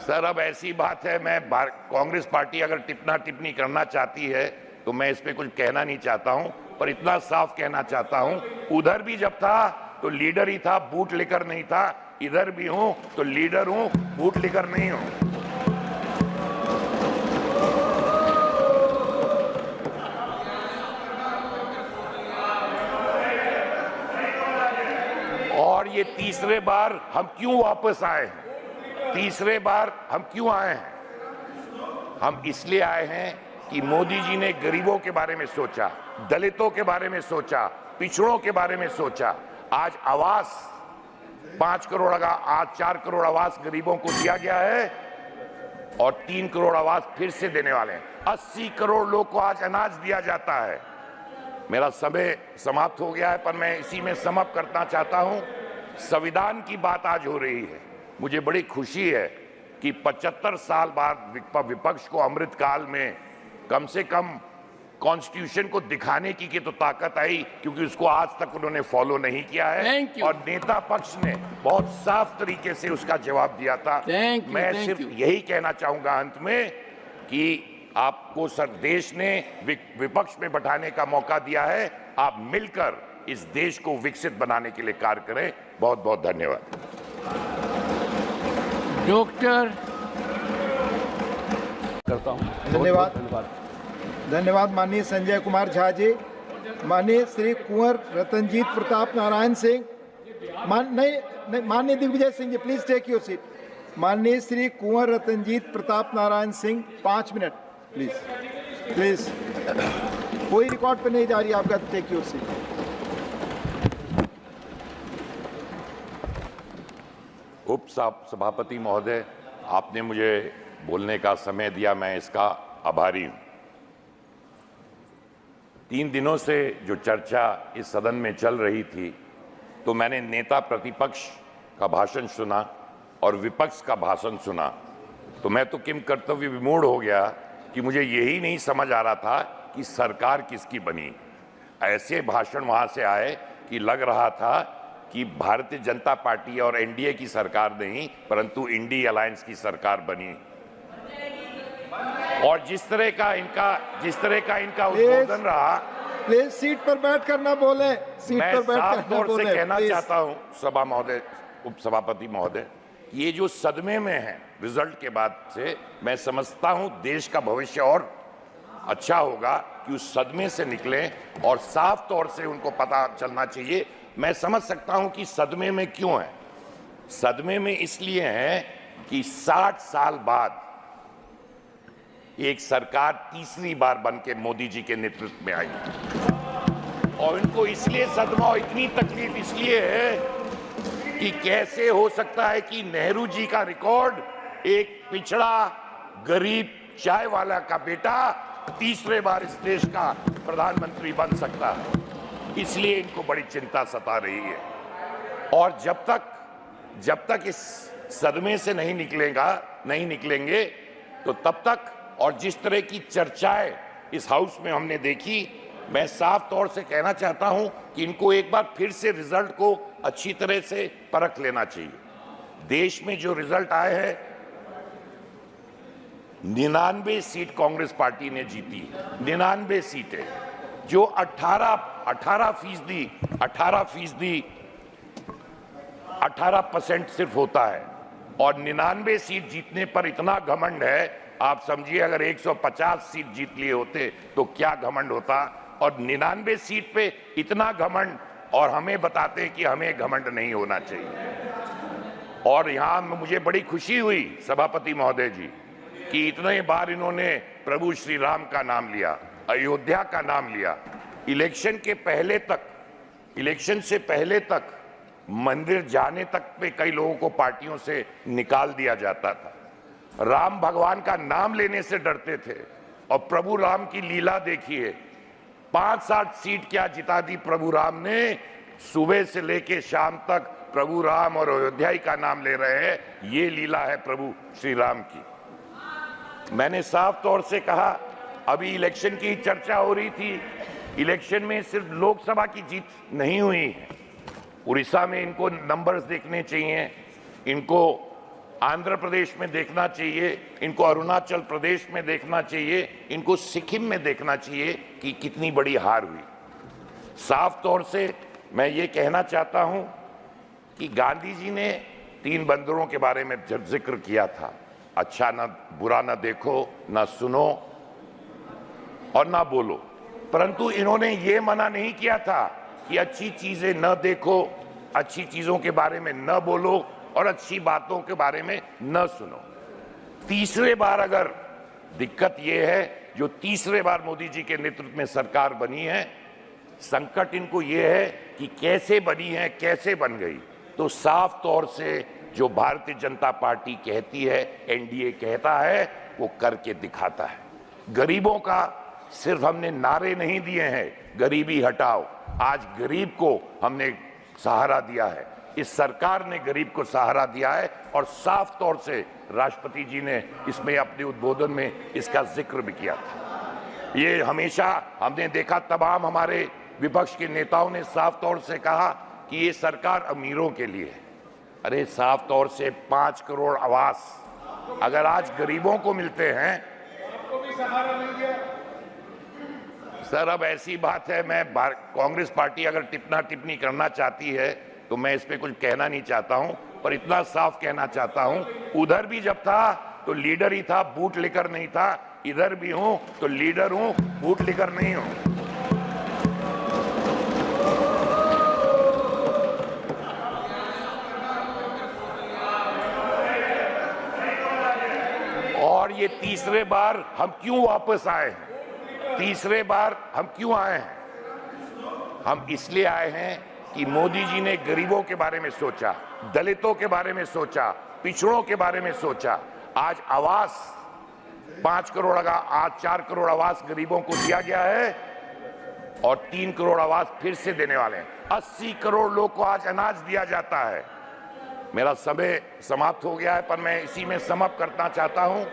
सर अब ऐसी बात है, मैं कांग्रेस पार्टी अगर टिप्पणी करना चाहती है तो मैं इस पे कुछ कहना नहीं चाहता हूं, पर इतना साफ कहना चाहता हूं, उधर भी जब था तो लीडर ही था, बूट लेकर नहीं था। इधर भी हूं तो लीडर हूं, बूट लेकर नहीं हूं। और ये तीसरे बार हम क्यों वापस आए हैं? तीसरे बार हम क्यों आए हैं? हम इसलिए आए हैं कि मोदी जी ने गरीबों के बारे में सोचा, दलितों के बारे में सोचा, पिछड़ों के बारे में सोचा। आज आवास 5 करोड़ का, आज 4 करोड़ आवास गरीबों को दिया गया है और 3 करोड़ आवास फिर से देने वाले हैं। 80 करोड़ लोग को आज अनाज दिया जाता है। मेरा समय समाप्त हो गया है, पर मैं इसी में समाप्त करना चाहता हूं। संविधान की बात आज हो रही है, मुझे बड़ी खुशी है कि 75 साल बाद विपक्ष को अमृतकाल में कम से कम कॉन्स्टिट्यूशन को दिखाने की तो ताकत आई, क्योंकि उसको आज तक उन्होंने फॉलो नहीं किया है और नेता पक्ष ने बहुत साफ तरीके से उसका जवाब दिया था। मैं सिर्फ यही कहना चाहूंगा अंत में कि आपको सर देश ने विपक्ष में बैठाने का मौका दिया है, आप मिलकर इस देश को विकसित बनाने के लिए कार्य करें। बहुत बहुत धन्यवाद। डॉक्टर करता हूं। धन्यवाद माननीय संजय कुमार झा जी। माननीय श्री कुंवर रतनजीत प्रताप नारायण सिंह, माननीय Digvijay Singh ji please take your seat. माननीय श्री कुंवर रतनजीत प्रताप नारायण सिंह 5 मिनट प्लीज। कोई रिकॉर्ड पे नहीं जा रही, आपका टेक योर सीट। उप सभापति महोदय, आपने मुझे बोलने का समय दिया, मैं इसका आभारी हूं। 3 दिनों से जो चर्चा इस सदन में चल रही थी, तो मैंने नेता प्रतिपक्ष का भाषण सुना और विपक्ष का भाषण सुना, तो मैं तो किम कर्तव्य विमूढ़ हो गया कि मुझे यही नहीं समझ आ रहा था कि सरकार किसकी बनी। ऐसे भाषण वहां से आए कि लग रहा था कि भारतीय जनता पार्टी और एनडीए की सरकार नहीं, परंतु इंडी अलायंस की सरकार बनी। और जिस तरह का इनका उद्बोधन रहा, प्लीज सीट पर बैठ कर ना बोले, सीट मैं पर बैठ साफ कर तौर से कहना प्लीज। चाहता हूं सभा महोदय, उप सभापति महोदय, ये जो सदमे में है रिजल्ट के बाद से, मैं समझता हूं देश का भविष्य और अच्छा होगा कि उस सदमे से निकले और साफ तौर से उनको पता चलना चाहिए। मैं समझ सकता हूं कि सदमे में क्यों है। सदमे में इसलिए है कि 60 साल बाद एक सरकार तीसरी बार बन के मोदी जी के नेतृत्व में आई और इनको इसलिए सदमा और इतनी तकलीफ इसलिए है कि कैसे हो सकता है कि नेहरू जी का रिकॉर्ड, एक पिछड़ा गरीब चाय वाला का बेटा तीसरे बार इस देश का प्रधानमंत्री बन सकता है। इसलिए इनको बड़ी चिंता सता रही है और जब तक इस सदमे से नहीं निकलेंगे तो तब तक, और जिस तरह की चर्चाएं इस हाउस में हमने देखी, मैं साफ तौर से कहना चाहता हूं कि इनको एक बार फिर से रिजल्ट को अच्छी तरह से परख लेना चाहिए। देश में जो रिजल्ट आए हैं, 99 सीट कांग्रेस पार्टी ने जीती, 99 सीटें, जो 18% सिर्फ होता है। और 99 सीट जीतने पर इतना घमंड है, आप समझिए अगर 150 सीट जीत लिए होते तो क्या घमंड होता। और 99 सीट पे इतना घमंड, और हमें बताते हैं कि हमें घमंड नहीं होना चाहिए। और यहां मुझे बड़ी खुशी हुई सभापति महोदय जी कि इतने बार इन्होंने प्रभु श्री राम का नाम लिया, अयोध्या का नाम लिया। इलेक्शन से पहले तक मंदिर जाने तक पे कई लोगों को पार्टियों से निकाल दिया जाता था। राम भगवान का नाम लेने से डरते थे और प्रभु राम की लीला देखिए, 5-7 सीट क्या जिता दी प्रभु राम ने। सुबह से लेके शाम तक प्रभु राम और अयोध्या का नाम ले रहे हैं। ये लीला है प्रभु श्री राम की। मैंने साफ तौर से कहा, अभी इलेक्शन की चर्चा हो रही थी, इलेक्शन में सिर्फ लोकसभा की जीत नहीं हुई है। उड़ीसा में इनको नंबर्स देखने चाहिए, इनको आंध्र प्रदेश में देखना चाहिए, इनको अरुणाचल प्रदेश में देखना चाहिए, इनको सिक्किम में देखना चाहिए कि कितनी बड़ी हार हुई। साफ तौर से मैं ये कहना चाहता हूं कि गांधी जी ने 3 बंदरों के बारे में जब जिक्र किया था, अच्छा ना बुरा ना देखो, ना सुनो और ना बोलो, परंतु इन्होंने ये मना नहीं किया था कि अच्छी चीजें न देखो, अच्छी चीजों के बारे में न बोलो और अच्छी बातों के बारे में न सुनो। तीसरे बार अगर दिक्कत यह है, जो तीसरे बार मोदी जी के नेतृत्व में सरकार बनी है, संकट इनको यह है कि कैसे बनी है, कैसे बन गई। तो साफ तौर से जो भारतीय जनता पार्टी कहती है, एनडीए कहता है, वो करके दिखाता है। गरीबों का सिर्फ हमने नारे नहीं दिए हैं, गरीबी हटाओ, आज गरीब को हमने सहारा दिया है, इस सरकार ने गरीब को सहारा दिया है और साफ तौर से राष्ट्रपति जी ने इसमें अपने उद्बोधन में इसका जिक्र भी किया था। ये हमेशा हमने देखा, तमाम हमारे विपक्ष के नेताओं ने साफ तौर से कहा कि ये सरकार अमीरों के लिए है। अरे साफ तौर से 5 करोड़ आवास अगर आज गरीबों को मिलते हैं, आपको भी सहारा मिल गया। सर अब ऐसी बात है, मैं कांग्रेस पार्टी अगर टिप्पणी करना चाहती है तो मैं इस पे कुछ कहना नहीं चाहता हूं, पर इतना साफ कहना चाहता हूं, उधर भी जब था तो लीडर ही था, बूट लेकर नहीं था। इधर भी हूं तो लीडर हूं, बूट लेकर नहीं हूं। और ये तीसरे बार हम क्यों वापस आए हैं? तीसरे बार हम क्यों आए हैं? हम इसलिए आए हैं कि मोदी जी ने गरीबों के बारे में सोचा, दलितों के बारे में सोचा, पिछड़ों के बारे में सोचा। आज आवास 5 करोड़ का, आज 4 करोड़ आवास गरीबों को दिया गया है और 3 करोड़ आवास फिर से देने वाले हैं। 80 करोड़ लोग को आज अनाज दिया जाता है। मेरा समय समाप्त हो गया है, पर मैं इसी में समाप्त करना चाहता हूं।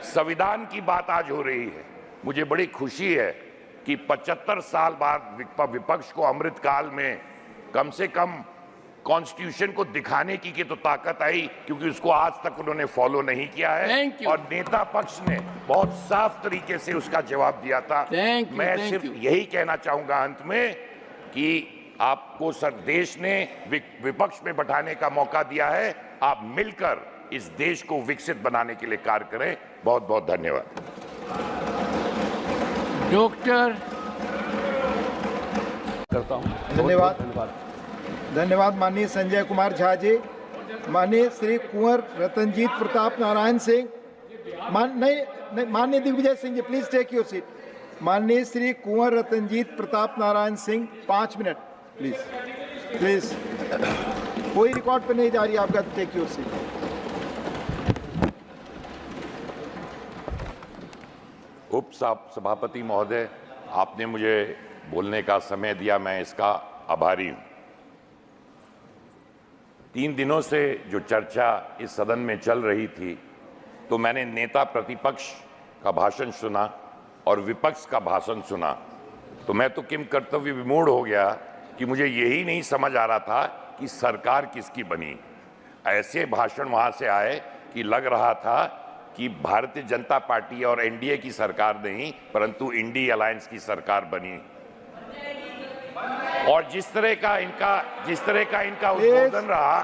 संविधान की बात आज हो रही है, मुझे बड़ी खुशी है कि 75 साल बाद विपक्ष को अमृतकाल में कम से कम कॉन्स्टिट्यूशन को दिखाने की तो ताकत आई, क्योंकि उसको आज तक उन्होंने फॉलो नहीं किया है और नेता पक्ष ने बहुत साफ तरीके से उसका जवाब दिया था। मैं सिर्फ यही कहना चाहूंगा अंत में कि आपको सर देश ने विपक्ष में बैठाने का मौका दिया है, आप मिलकर इस देश को विकसित बनाने के लिए कार्य करें। बहुत बहुत धन्यवाद। डॉक्टर करता हूं। धन्यवाद माननीय संजय कुमार झा जी। माननीय श्री कुंवर रतनजीत प्रताप नारायण सिंह, माननीय Digvijay Singh ji, please take your seat. माननीय श्री कुंवर रतनजीत प्रताप नारायण सिंह, 5 मिनट प्लीज। कोई रिकॉर्ड पे नहीं जा रही आपका, टेक योर सीट। उप सभापति महोदय, आपने मुझे बोलने का समय दिया, मैं इसका आभारी हूं। 3 दिनों से जो चर्चा इस सदन में चल रही थी, तो मैंने नेता प्रतिपक्ष का भाषण सुना और विपक्ष का भाषण सुना, तो मैं तो किम कर्तव्य विमूढ़ हो गया कि मुझे यही नहीं समझ आ रहा था कि सरकार किसकी बनी। ऐसे भाषण वहां से आए कि लग रहा था कि भारतीय जनता पार्टी और एनडीए की सरकार नहीं, परंतु इंडी अलायंस की सरकार बनी। और जिस तरह का इनका उद्बोधन रहा,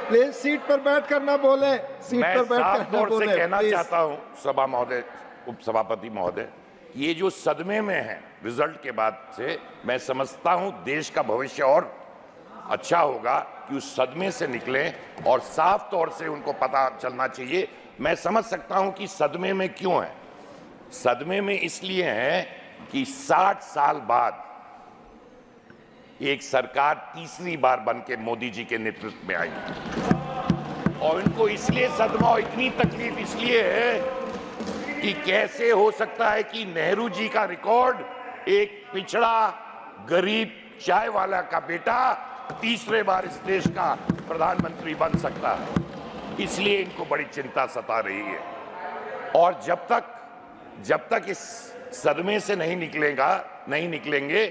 प्लीज सीट पर बैठ कर ना बोले, सीट मैं पर बैठ साफ कर ना तौर से बोले, कहना please। चाहता हूं सभा महोदय, उप सभापति महोदय, ये जो सदमे में है रिजल्ट के बाद से, मैं समझता हूं देश का भविष्य और अच्छा होगा कि उस सदमे से निकले और साफ तौर से उनको पता चलना चाहिए। मैं समझ सकता हूं कि सदमे में क्यों है। सदमे में इसलिए है कि 60 साल बाद एक सरकार तीसरी बार बन के मोदी जी के नेतृत्व में आई और इनको इसलिए सदमा और इतनी तकलीफ इसलिए है कि कैसे हो सकता है कि नेहरू जी का रिकॉर्ड एक पिछड़ा गरीब चाय वाला का बेटा तीसरे बार इस देश का प्रधानमंत्री बन सकता है। इसलिए इनको बड़ी चिंता सता रही है और जब तक इस सदमे से नहीं निकलेंगे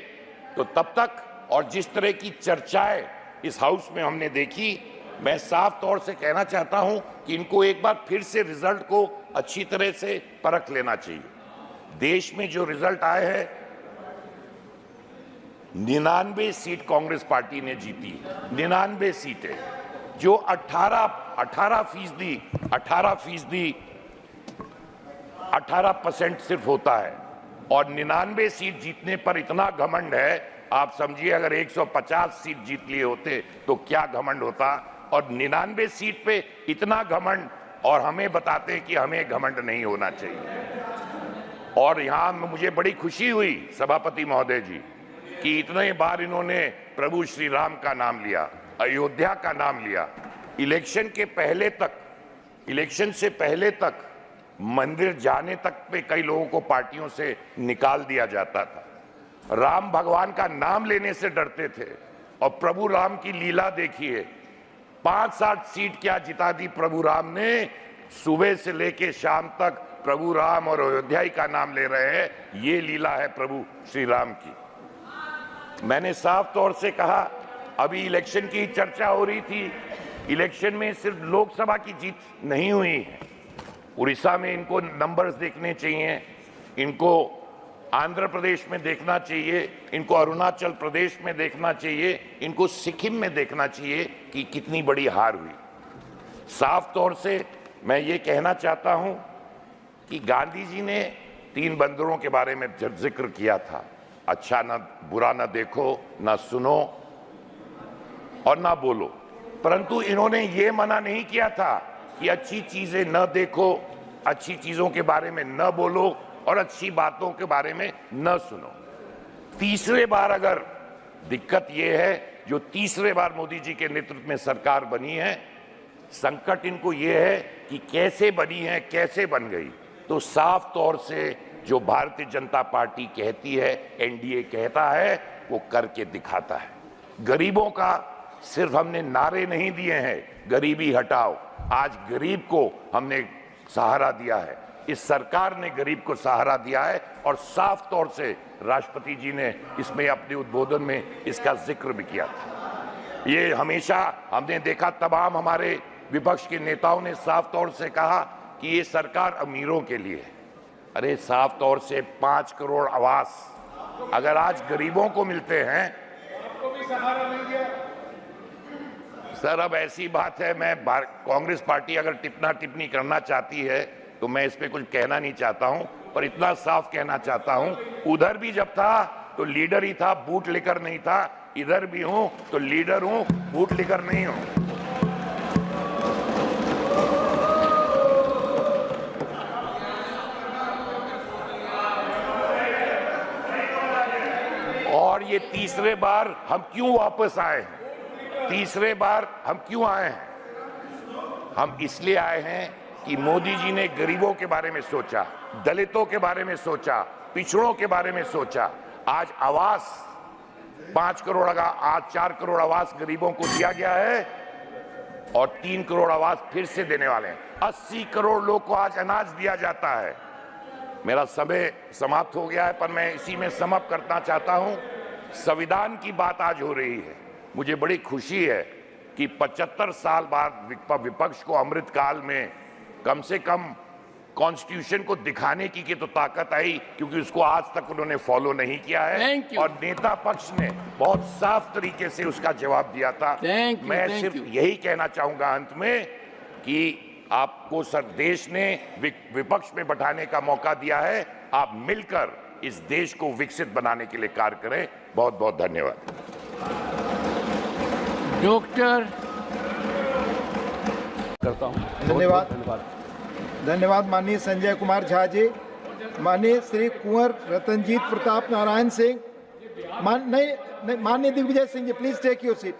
तो तब तक, और जिस तरह की चर्चाएं इस हाउस में हमने देखी, मैं साफ तौर से कहना चाहता हूं कि इनको एक बार फिर से रिजल्ट को अच्छी तरह से परख लेना चाहिए। देश में जो रिजल्ट आए हैं, 99 सीट कांग्रेस पार्टी ने जीती, 99 सीटें, जो 18% सिर्फ होता है और 99 सीट जीतने पर इतना घमंड है। आप समझिए अगर 150 सीट जीत लिए होते तो क्या घमंड होता, और 99 सीट पे इतना घमंड, और हमें बताते हैं कि हमें घमंड नहीं होना चाहिए। और यहां मुझे बड़ी खुशी हुई सभापति महोदय जी कि इतने बार इन्होंने प्रभु श्री राम का नाम लिया, अयोध्या का नाम लिया। इलेक्शन से पहले तक मंदिर जाने तक पे कई लोगों को पार्टियों से निकाल दिया जाता था, राम भगवान का नाम लेने से डरते थे। और प्रभु राम की लीला देखिए, 5-7 सीट क्या जिता दी प्रभु राम ने। सुबह से लेके शाम तक प्रभु राम और अयोध्या का नाम ले रहे हैं। ये लीला है प्रभु श्री राम की। मैंने साफ तौर से कहा, अभी इलेक्शन की चर्चा हो रही थी, इलेक्शन में सिर्फ लोकसभा की जीत नहीं हुई है। उड़ीसा में इनको नंबर्स देखने चाहिए, इनको आंध्र प्रदेश में देखना चाहिए, इनको अरुणाचल प्रदेश में देखना चाहिए, इनको सिक्किम में देखना चाहिए कि कितनी बड़ी हार हुई। साफ तौर से मैं ये कहना चाहता हूं कि गांधी जी ने 3 बंदरों के बारे में जिक्र किया था, अच्छा ना बुरा ना देखो, ना सुनो और ना बोलो। परंतु इन्होंने ये मना नहीं किया था कि अच्छी चीजें न देखो, अच्छी चीजों के बारे में न बोलो और अच्छी बातों के बारे में न सुनो। तीसरे बार अगर दिक्कत यह है, जो तीसरे बार मोदी जी के नेतृत्व में सरकार बनी है, संकट इनको यह है कि कैसे बनी है, कैसे बन गई। तो साफ तौर से जो भारतीय जनता पार्टी कहती है, एनडीए कहता है, वो करके दिखाता है। गरीबों का सिर्फ हमने नारे नहीं दिए हैं, गरीबी हटाओ, आज गरीब को हमने सहारा दिया है, इस सरकार ने गरीब को सहारा दिया है। और साफ तौर से राष्ट्रपति जी ने इसमें अपने उद्बोधन में इसका जिक्र भी किया था। ये हमेशा हमने देखा, तमाम हमारे विपक्ष के नेताओं ने साफ तौर से कहा कि ये सरकार अमीरों के लिए है। अरे साफ तौर से 5 करोड़ आवास अगर आज गरीबों को मिलते हैं, सर अब ऐसी बात है, मैं कांग्रेस पार्टी अगर टिप्पणी करना चाहती है तो मैं इस पे कुछ कहना नहीं चाहता हूं, पर इतना साफ कहना चाहता हूं, उधर भी जब था तो लीडर ही था, बूट लेकर नहीं था। इधर भी हूं तो लीडर हूं, बूट लेकर नहीं हूं। और ये तीसरे बार हम क्यों वापस आए हैं? तीसरे बार हम क्यों आए हैं? हम इसलिए आए हैं कि मोदी जी ने गरीबों के बारे में सोचा, दलितों के बारे में सोचा, पिछड़ों के बारे में सोचा। आज आवास 5 करोड़ का, आज 4 करोड़ आवास गरीबों को दिया गया है और 3 करोड़ आवास फिर से देने वाले हैं। 80 करोड़ लोग को आज अनाज दिया जाता है। मेरा समय समाप्त हो गया है, पर मैं इसी में समाप्त करना चाहता हूं। संविधान की बात आज हो रही है, मुझे बड़ी खुशी है कि 75 साल बाद विपक्ष को अमृतकाल में कम से कम कॉन्स्टिट्यूशन को दिखाने की तो ताकत आई, क्योंकि उसको आज तक उन्होंने फॉलो नहीं किया है और नेता पक्ष ने बहुत साफ तरीके से उसका जवाब दिया था। मैं सिर्फ यही कहना चाहूंगा अंत में कि आपको सर देश ने विपक्ष में बैठाने का मौका दिया है, आप मिलकर इस देश को विकसित बनाने के लिए कार्य करें। बहुत बहुत धन्यवाद। डॉक्टर करता हूं। धन्यवाद माननीय संजय कुमार झा जी, माननीय श्री कुंवर रतनजीत प्रताप नारायण सिंह, नहीं नहीं, माननीय Digvijay Singh ji please take your seat.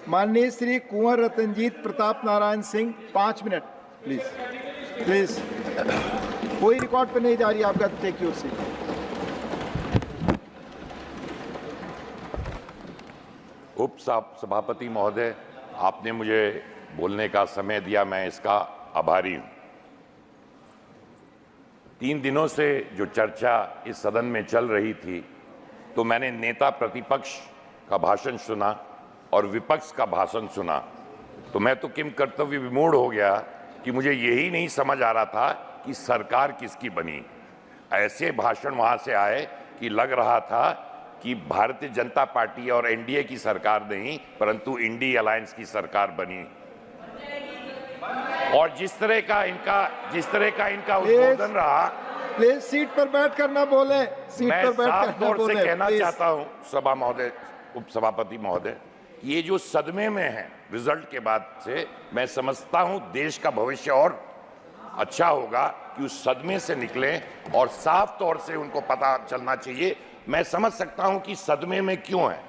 माननीय Shri Kunwar Ratanjit Pratap Narayan Singh 5 minute please please. कोई रिकॉर्ड पे नहीं जा रही, आपका टेक योर सीट। उप सभापति महोदय, आपने मुझे बोलने का समय दिया, मैं इसका आभारी हूं। 3 दिनों से जो चर्चा इस सदन में चल रही थी, तो मैंने नेता प्रतिपक्ष का भाषण सुना और विपक्ष का भाषण सुना, तो मैं तो किम कर्तव्य विमूढ़ हो गया कि मुझे यही नहीं समझ आ रहा था कि सरकार किसकी बनी। ऐसे भाषण वहां से आए कि लग रहा था कि भारतीय जनता पार्टी और एनडीए की सरकार नहीं, परंतु इंडी अलायंस की सरकार बनी। और जिस तरह का इनका उद्बोधन रहा, प्लीज सीट पर बैठ कर ना बोले, सीट मैं पर बैठ साफ कर ना तौर से बोले। कहना प्लीज। चाहता हूं सभा महोदय, उप सभापति महोदय, ये जो सदमे में है रिजल्ट के बाद से, मैं समझता हूं देश का भविष्य और अच्छा होगा कि उस सदमे से निकलें और साफ तौर से उनको पता चलना चाहिए। मैं समझ सकता हूं कि सदमे में क्यों है।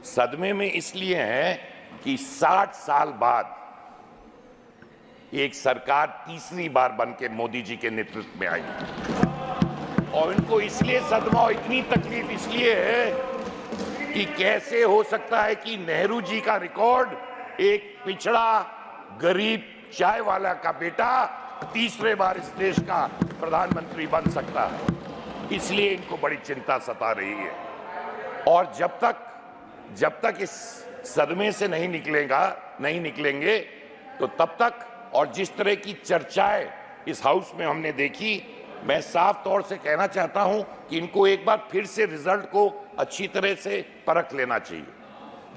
सदमे में इसलिए है कि 60 साल बाद एक सरकार तीसरी बार बन के मोदी जी के नेतृत्व में आई, और इनको इसलिए सदमा और इतनी तकलीफ इसलिए है कि कैसे हो सकता है कि नेहरू जी का रिकॉर्ड एक पिछड़ा गरीब चाय वाला का बेटा तीसरे बार इस देश का प्रधानमंत्री बन सकता है। इसलिए इनको बड़ी चिंता सता रही है। और जब तक इस सदमे से नहीं निकलेंगे तो तब तक, और जिस तरह की चर्चाएं इस हाउस में हमने देखी, मैं साफ तौर से कहना चाहता हूं कि इनको एक बार फिर से रिजल्ट को अच्छी तरह से परख लेना चाहिए।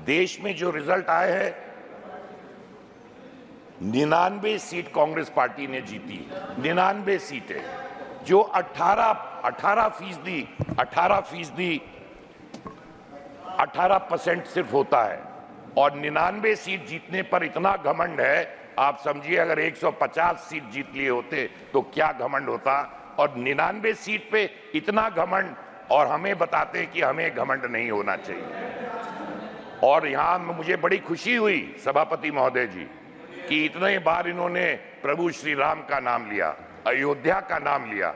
देश में जो रिजल्ट आए हैं, 99 सीट कांग्रेस पार्टी ने जीती, 99 सीटें, जो 18% सिर्फ होता है। और 99 सीट जीतने पर इतना घमंड है, आप समझिए अगर 150 सीट जीत लिए होते तो क्या घमंड होता। और 99 सीट पे इतना घमंड, और हमें बताते कि हमें घमंड नहीं होना चाहिए। और यहां मुझे बड़ी खुशी हुई सभापति महोदय जी कि इतने बार इन्होंने प्रभु श्री राम का नाम लिया, अयोध्या का नाम लिया।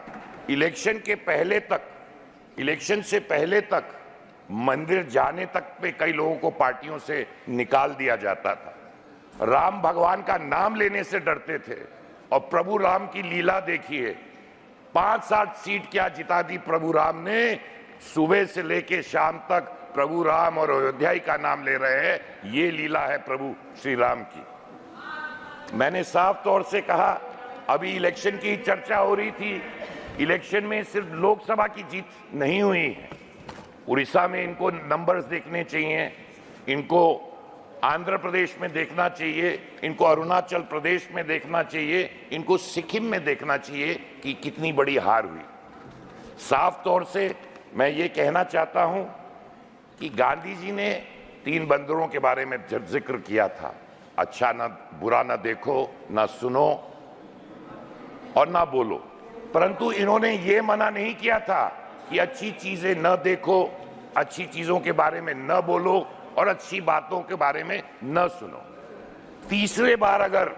इलेक्शन से पहले तक मंदिर जाने तक पे कई लोगों को पार्टियों से निकाल दिया जाता था, राम भगवान का नाम लेने से डरते थे। और प्रभु राम की लीला देखिए, 5-7 सीट क्या जिता दी प्रभु राम ने। सुबह से लेके शाम तक प्रभु राम और अयोध्या का नाम ले रहे हैं। ये लीला है प्रभु श्री राम की। मैंने साफ तौर से कहा, अभी इलेक्शन की चर्चा हो रही थी, इलेक्शन में सिर्फ लोकसभा की जीत नहीं हुई है। उड़ीसा में इनको नंबर्स देखने चाहिए, इनको आंध्र प्रदेश में देखना चाहिए, इनको अरुणाचल प्रदेश में देखना चाहिए, इनको सिक्किम में देखना चाहिए कि कितनी बड़ी हार हुई। साफ तौर से मैं ये कहना चाहता हूं कि गांधी जी ने 3 बंदरों के बारे में जिक्र किया था, अच्छा ना बुरा ना देखो, ना सुनो और ना बोलो। परंतु इन्होंने ये मना नहीं किया था कि अच्छी चीजें न देखो, अच्छी चीजों के बारे में न बोलो और अच्छी बातों के बारे में न सुनो। तीसरे बार अगर